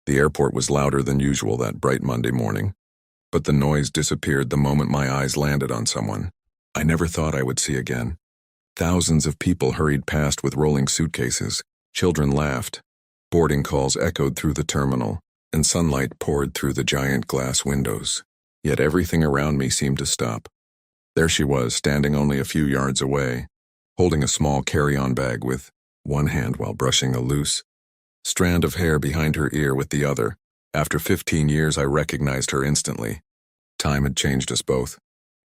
The airport was louder than usual that bright Monday morning, but the noise disappeared the moment my eyes landed on someone I never thought I would see again. Thousands of people hurried past with rolling suitcases, children laughed, boarding calls echoed through the terminal, and sunlight poured through the giant glass windows. Yet everything around me seemed to stop. There she was, standing only a few yards away, holding a small carry-on bag with one hand while brushing a loose strand of hair behind her ear with the other. After 15 years, I recognized her instantly. Time had changed us both,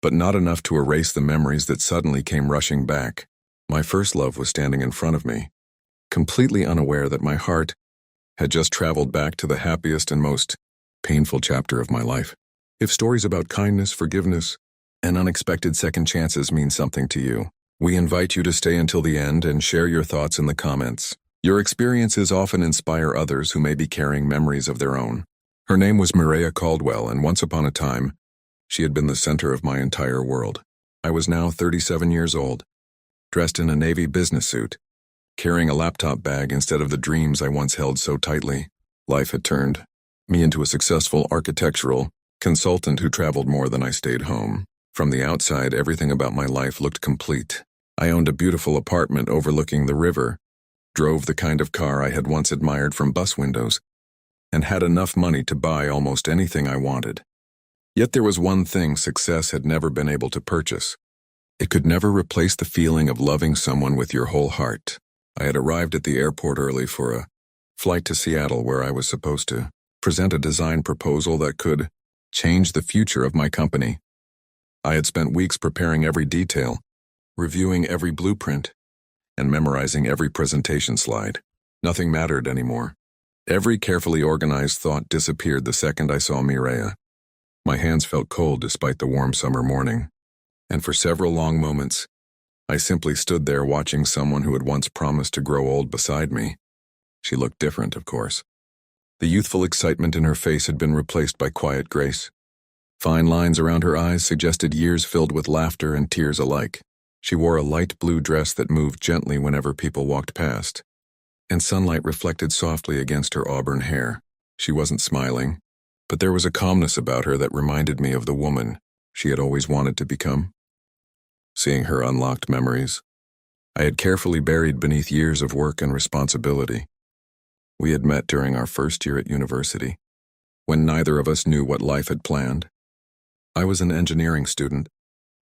but not enough to erase the memories that suddenly came rushing back. My first love was standing in front of me, completely unaware that my heart had just traveled back to the happiest and most painful chapter of my life. If stories about kindness, forgiveness, and unexpected second chances mean something to you, we invite you to stay until the end and share your thoughts in the comments. Your experiences often inspire others who may be carrying memories of their own. Her name was Mireya Caldwell, and once upon a time, she had been the center of my entire world. I was now 37 years old, dressed in a Navy business suit, carrying a laptop bag instead of the dreams I once held so tightly. Life had turned me into a successful architectural consultant who traveled more than I stayed home. From the outside, everything about my life looked complete. I owned a beautiful apartment overlooking the river, drove the kind of car I had once admired from bus windows, and had enough money to buy almost anything I wanted. Yet there was one thing success had never been able to purchase. It could never replace the feeling of loving someone with your whole heart. I had arrived at the airport early for a flight to Seattle, where I was supposed to present a design proposal that could change the future of my company. I had spent weeks preparing every detail, reviewing every blueprint, and memorizing every presentation slide. Nothing mattered anymore. Every carefully organized thought disappeared the second I saw Mireya. My hands felt cold despite the warm summer morning, and for several long moments, I simply stood there watching someone who had once promised to grow old beside me. She looked different, of course. The youthful excitement in her face had been replaced by quiet grace. Fine lines around her eyes suggested years filled with laughter and tears alike. She wore a light blue dress that moved gently whenever people walked past, and sunlight reflected softly against her auburn hair. She wasn't smiling, but there was a calmness about her that reminded me of the woman she had always wanted to become. Seeing her unlocked memories I had carefully buried beneath years of work and responsibility. We had met during our first year at university, when neither of us knew what life had planned. I was an engineering student,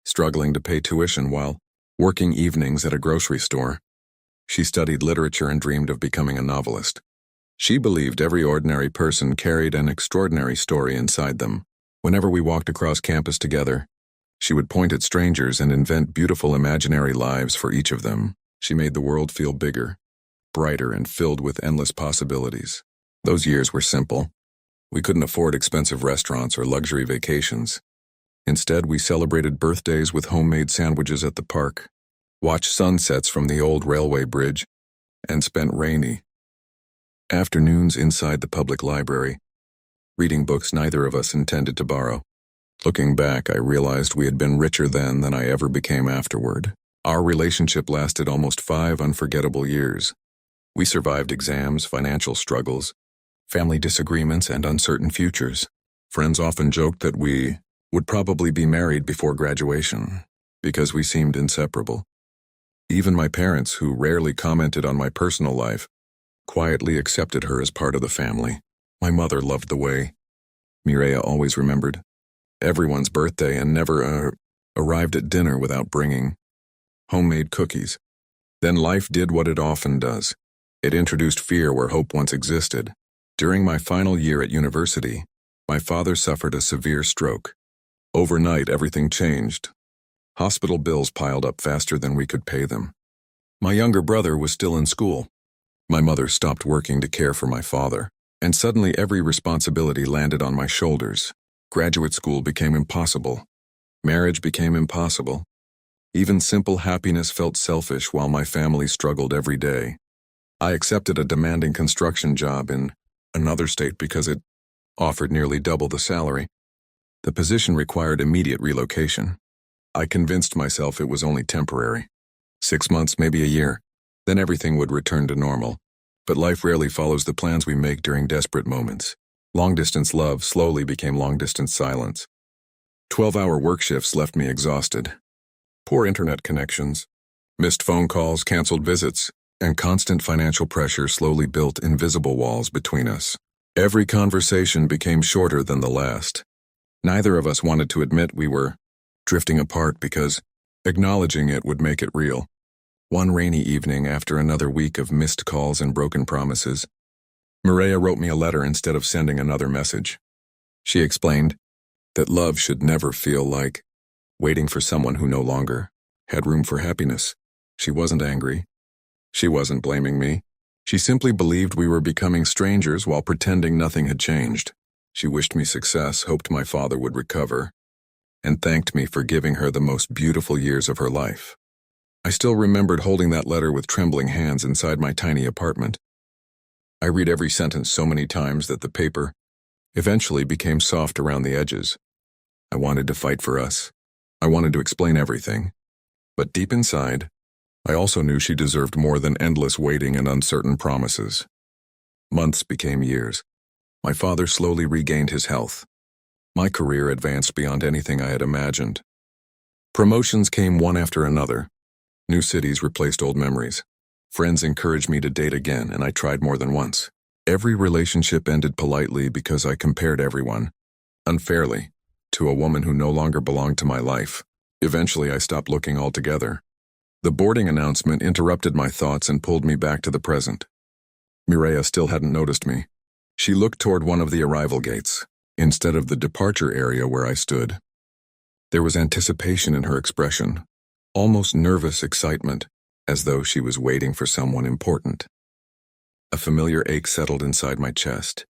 struggling to pay tuition while working evenings at a grocery store. She studied literature and dreamed of becoming a novelist. She believed every ordinary person carried an extraordinary story inside them. Whenever we walked across campus together, she would point at strangers and invent beautiful imaginary lives for each of them. She made the world feel bigger, brighter, and filled with endless possibilities. Those years were simple. We couldn't afford expensive restaurants or luxury vacations. Instead, we celebrated birthdays with homemade sandwiches at the park, watched sunsets from the old railway bridge, and spent rainy afternoons inside the public library, reading books neither of us intended to borrow. Looking back, I realized we had been richer then than I ever became afterward. Our relationship lasted almost 5 unforgettable years. We survived exams, financial struggles, family disagreements, and uncertain futures. Friends often joked that we would probably be married before graduation, because we seemed inseparable. Even my parents, who rarely commented on my personal life, quietly accepted her as part of the family. My mother loved the way Mireya always remembered everyone's birthday and never arrived at dinner without bringing homemade cookies. Then life did what it often does. It introduced fear where hope once existed. During my final year at university, my father suffered a severe stroke. Overnight, everything changed. Hospital bills piled up faster than we could pay them. My younger brother was still in school. My mother stopped working to care for my father, and suddenly every responsibility landed on my shoulders. Graduate school became impossible. Marriage became impossible. Even simple happiness felt selfish while my family struggled every day. I accepted a demanding construction job in another state because it offered nearly double the salary. The position required immediate relocation. I convinced myself it was only temporary. 6 months, maybe a year. Then everything would return to normal. But life rarely follows the plans we make during desperate moments. Long-distance love slowly became long-distance silence. 12-hour work shifts left me exhausted. Poor internet connections, missed phone calls, canceled visits, and constant financial pressure slowly built invisible walls between us. Every conversation became shorter than the last. Neither of us wanted to admit we were drifting apart because acknowledging it would make it real. One rainy evening, after another week of missed calls and broken promises, Maria wrote me a letter instead of sending another message. She explained that love should never feel like waiting for someone who no longer had room for happiness. She wasn't angry. She wasn't blaming me. She simply believed we were becoming strangers while pretending nothing had changed. She wished me success, hoped my father would recover, and thanked me for giving her the most beautiful years of her life. I still remembered holding that letter with trembling hands inside my tiny apartment. I read every sentence so many times that the paper eventually became soft around the edges. I wanted to fight for us. I wanted to explain everything. But deep inside, I also knew she deserved more than endless waiting and uncertain promises. Months became years. My father slowly regained his health. My career advanced beyond anything I had imagined. Promotions came one after another. New cities replaced old memories. Friends encouraged me to date again, and I tried more than once. Every relationship ended politely because I compared everyone, unfairly, to a woman who no longer belonged to my life. Eventually, I stopped looking altogether. The boarding announcement interrupted my thoughts and pulled me back to the present. Mireya still hadn't noticed me. She looked toward one of the arrival gates, instead of the departure area where I stood. There was anticipation in her expression, almost nervous excitement, as though she was waiting for someone important. A familiar ache settled inside my chest.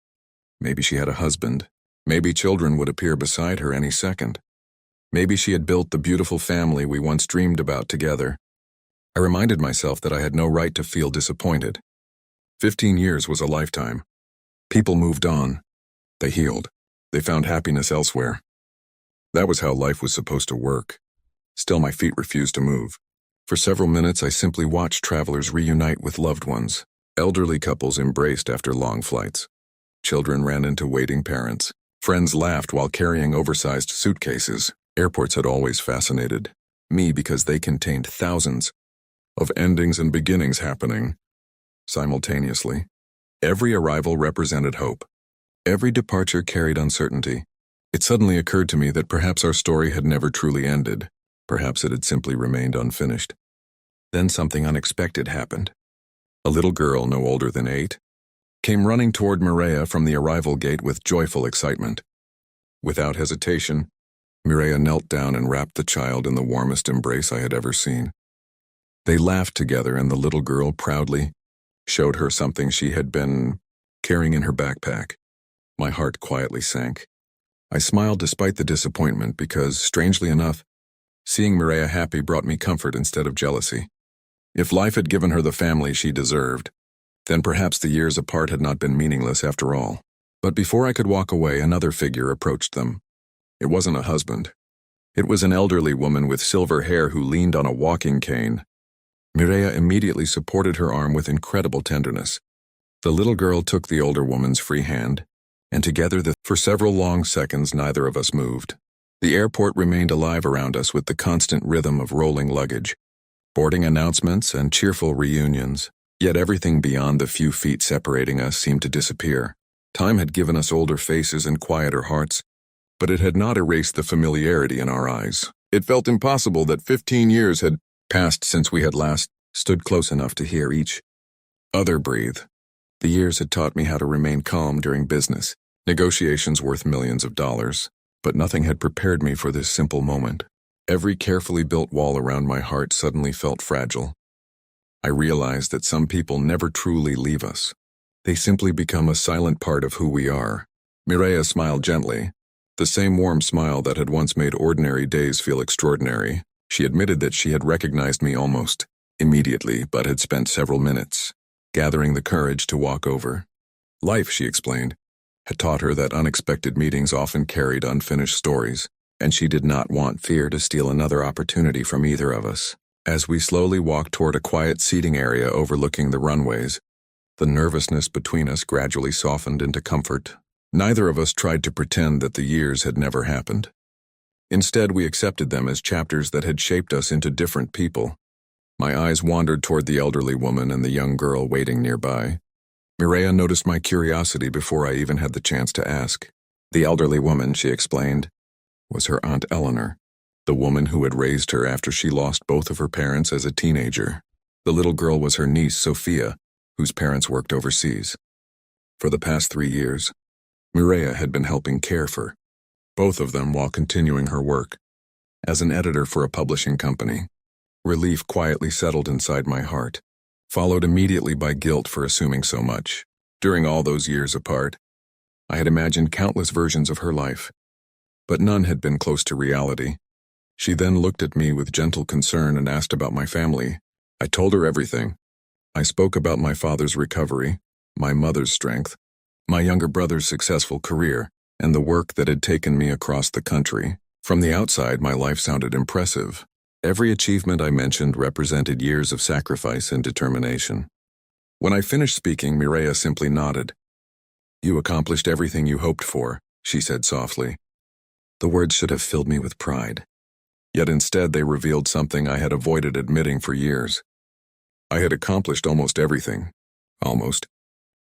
Maybe she had a husband. Maybe children would appear beside her any second. Maybe she had built the beautiful family we once dreamed about together. I reminded myself that I had no right to feel disappointed. 15 years was a lifetime. People moved on. They healed. They found happiness elsewhere. That was how life was supposed to work. Still, my feet refused to move. For several minutes, I simply watched travelers reunite with loved ones. Elderly couples embraced after long flights. Children ran into waiting parents. Friends laughed while carrying oversized suitcases. Airports had always fascinated me because they contained thousands of endings and beginnings happening simultaneously. Every arrival represented hope. Every departure carried uncertainty. It suddenly occurred to me that perhaps our story had never truly ended. Perhaps it had simply remained unfinished. Then something unexpected happened. A little girl, no older than 8, came running toward Mireya from the arrival gate with joyful excitement. Without hesitation, Mireya knelt down and wrapped the child in the warmest embrace I had ever seen. They laughed together, and the little girl proudly showed her something she had been carrying in her backpack. My heart quietly sank. I smiled despite the disappointment because, strangely enough, seeing Mireya happy brought me comfort instead of jealousy. If life had given her the family she deserved, then perhaps the years apart had not been meaningless after all. But before I could walk away, another figure approached them. It wasn't a husband. It was an elderly woman with silver hair who leaned on a walking cane. Mireya immediately supported her arm with incredible tenderness. The little girl took the older woman's free hand, and together for several long seconds neither of us moved. The airport remained alive around us with the constant rhythm of rolling luggage, boarding announcements, and cheerful reunions. Yet everything beyond the few feet separating us seemed to disappear. Time had given us older faces and quieter hearts, but it had not erased the familiarity in our eyes. It felt impossible that 15 years had passed since we had last stood close enough to hear each other breathe. The years had taught me how to remain calm during business, negotiations worth millions of dollars, but nothing had prepared me for this simple moment. Every carefully built wall around my heart suddenly felt fragile. I realized that some people never truly leave us. They simply become a silent part of who we are. Mireya smiled gently, the same warm smile that had once made ordinary days feel extraordinary. She admitted that she had recognized me almost immediately, but had spent several minutes gathering the courage to walk over. Life, she explained, had taught her that unexpected meetings often carried unfinished stories, and she did not want fear to steal another opportunity from either of us. As we slowly walked toward a quiet seating area overlooking the runways, The nervousness between us gradually softened into comfort. Neither of us tried to pretend that the years had never happened. Instead, we accepted them as chapters that had shaped us into different people. My eyes wandered toward the elderly woman and the young girl waiting nearby. Mireia noticed my curiosity before I even had the chance to ask. The elderly woman, she explained, was her Aunt Eleanor, the woman who had raised her after she lost both of her parents as a teenager. The little girl was her niece, Sophia, whose parents worked overseas. For the past 3 years, Mireia had been helping care for both of them while continuing her work as an editor for a publishing company. Relief quietly settled inside my heart, followed immediately by guilt for assuming so much. During all those years apart, I had imagined countless versions of her life, but none had been close to reality. She then looked at me with gentle concern and asked about my family. I told her everything. I spoke about my father's recovery, my mother's strength, my younger brother's successful career, and the work that had taken me across the country. From the outside, my life sounded impressive. Every achievement I mentioned represented years of sacrifice and determination. When I finished speaking, Mireia simply nodded. "You accomplished everything you hoped for," she said softly. The words should have filled me with pride. Yet instead they revealed something I had avoided admitting for years. I had accomplished almost everything. Almost.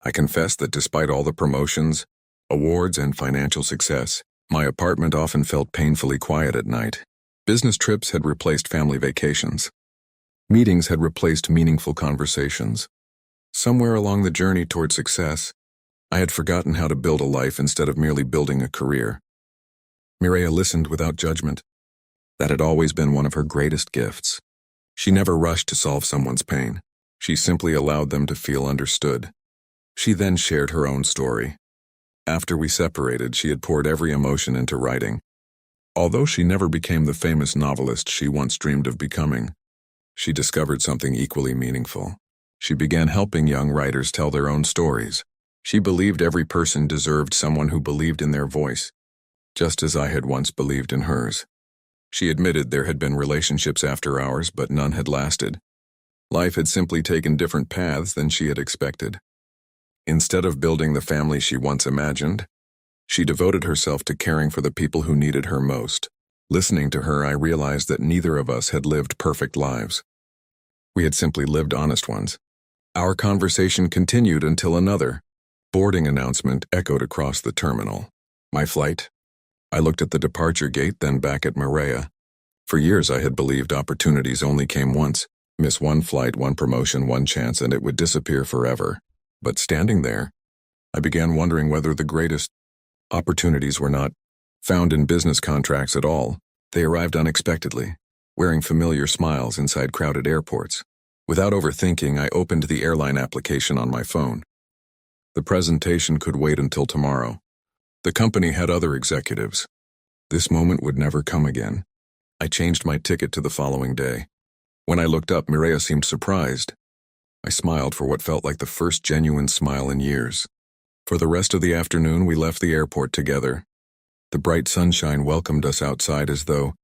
I confessed that despite all the promotions, awards, and financial success, my apartment often felt painfully quiet at night. Business trips had replaced family vacations. Meetings had replaced meaningful conversations. Somewhere along the journey toward success, I had forgotten how to build a life instead of merely building a career. Mireia listened without judgment. That had always been one of her greatest gifts. She never rushed to solve someone's pain. She simply allowed them to feel understood. She then shared her own story. After we separated, she had poured every emotion into writing. Although she never became the famous novelist she once dreamed of becoming, she discovered something equally meaningful. She began helping young writers tell their own stories. She believed every person deserved someone who believed in their voice, just as I had once believed in hers. She admitted there had been relationships after ours, but none had lasted. Life had simply taken different paths than she had expected. Instead of building the family she once imagined, she devoted herself to caring for the people who needed her most. Listening to her, I realized that neither of us had lived perfect lives. We had simply lived honest ones. Our conversation continued until another boarding announcement echoed across the terminal. My flight? I looked at the departure gate, then back at Mireia. For years I had believed opportunities only came once. Miss one flight, one promotion, one chance, and it would disappear forever. But standing there, I began wondering whether the greatest opportunities were not found in business contracts at all. They arrived unexpectedly, wearing familiar smiles inside crowded airports. Without overthinking, I opened the airline application on my phone. The presentation could wait until tomorrow. The company had other executives. This moment would never come again. I changed my ticket to the following day. When I looked up, Mireia seemed surprised. I smiled for what felt like the first genuine smile in years. For the rest of the afternoon, we left the airport together. The bright sunshine welcomed us outside as though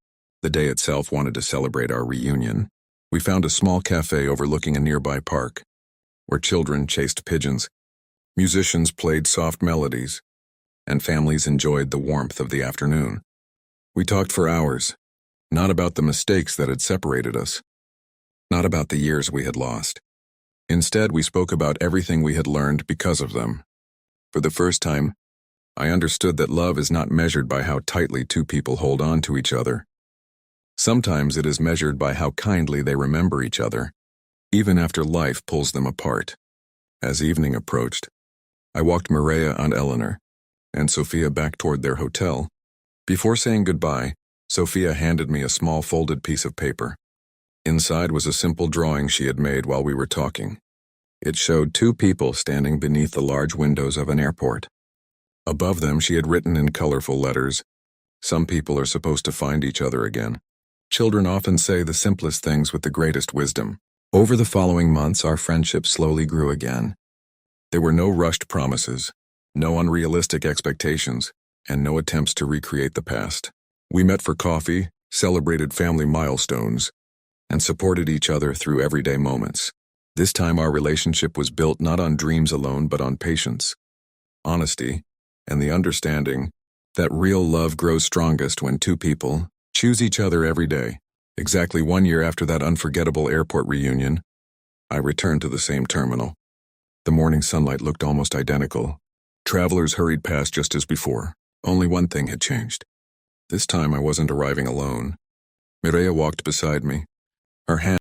the day itself wanted to celebrate our reunion. We found a small cafe overlooking a nearby park, where children chased pigeons, musicians played soft melodies, and families enjoyed the warmth of the afternoon. We talked for hours, not about the mistakes that had separated us, not about the years we had lost. Instead, we spoke about everything we had learned because of them. For the first time, I understood that love is not measured by how tightly two people hold on to each other. Sometimes it is measured by how kindly they remember each other, even after life pulls them apart. As evening approached, I walked Mireia, Aunt Eleanor, and Sophia back toward their hotel. Before saying goodbye, Sophia handed me a small folded piece of paper. Inside was a simple drawing she had made while we were talking. It showed two people standing beneath the large windows of an airport. Above them, she had written in colorful letters, "Some people are supposed to find each other again. Children often say the simplest things with the greatest wisdom." Over the following months, our friendship slowly grew again. There were no rushed promises, no unrealistic expectations, and no attempts to recreate the past. We met for coffee, celebrated family milestones, and supported each other through everyday moments. This time our relationship was built not on dreams alone but on patience, honesty, and the understanding that real love grows strongest when two people choose each other every day. Exactly 1 year after that unforgettable airport reunion, I returned to the same terminal. The morning sunlight looked almost identical. Travelers hurried past just as before. Only one thing had changed. This time I wasn't arriving alone. Mireia walked beside me, her hand